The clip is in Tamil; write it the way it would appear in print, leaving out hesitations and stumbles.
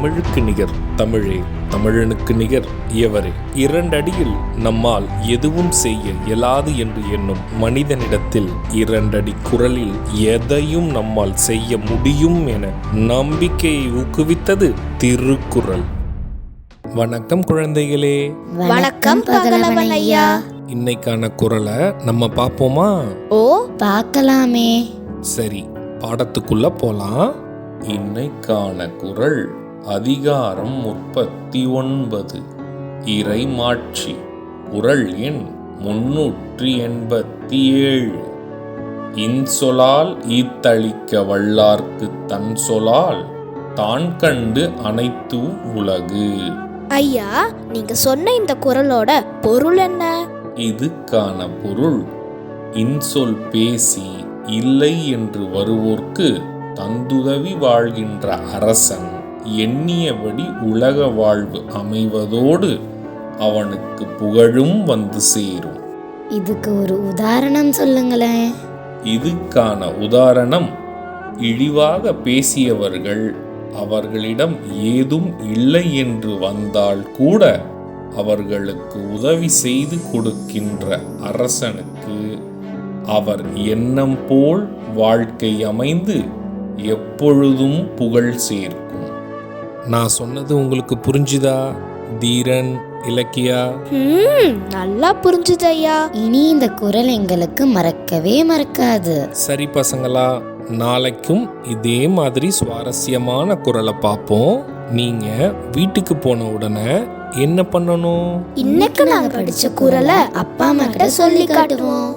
தமிழுக்கு நிகர் தமிழே, தமிழனுக்கு நிகர் எவரே. 2 அடியில் நம்மால் எதுவும் செய்ய இயலாது என்று எண்ணும் மனிதனிடத்தில் 2 அடி குரலில் எதையும் நம்மால் செய்ய முடியும் என நம்பிக்கையை ஊக்குவித்தது திருக்குறள். வணக்கம் குழந்தைகளே. வணக்கம் பகலவன் ஐயா. இன்னைக்கான குறளை நம்ம பார்ப்போமா? ஓ, பார்க்கலாமே. சரி, பாடத்துக்குள்ள போலாம். இன்னைக்கான குறள் அதிகாரம் 39, இறைமாட்சி. குறள் எண் 387. இன்சொலால் ஈத்தளிக்க வல்லார்க்கு தன் சொலால் தான் கண்டு அனைத்து உலகு. ஐயா, நீங்க சொன்ன இந்த குறளோட பொருள் என்ன? இதுக்கான பொருள், இன்சொல் பேசி இல்லை என்று வருவோர்க்கு தந்துதவி வாழ்கின்ற அரசன் எண்ணியபடி உலக வாழ்வு அமைவதோடு அவனுக்கு புகழும் வந்து சேரும். இதுக்கு ஒரு உதாரணம் சொல்லுங்களேன். இதுக்கான உதாரணம், இழிவாக பேசியவர்கள் அவர்களிடம் ஏதும் இல்லை என்று வந்தால் கூட அவர்களுக்கு உதவி செய்து கொடுக்கின்ற அரசனுக்கு அவர் எண்ணம் போல் வாழ்க்கை அமைந்து எப்பொழுதும் புகழ் சேர்க்கும். நான் சொன்னது உங்களுக்கு புரிஞ்சுதா தீரன், இலக்கியா? நல்லா புரிஞ்சுது ஐயா. இனி இந்த குறள் எங்களுக்கு மறக்கவே மறக்காது. சரி பசங்களா, நாளைக்கும் இதே மாதிரி சுவாரஸ்யமான குறளை பார்ப்போம். நீங்க வீட்டுக்கு போன உடனே என்ன பண்ணணும்? இன்னைக்கு நாங்க படிச்ச குறளை அப்பா அம்மா கிட்ட சொல்லி காட்டுவோம்.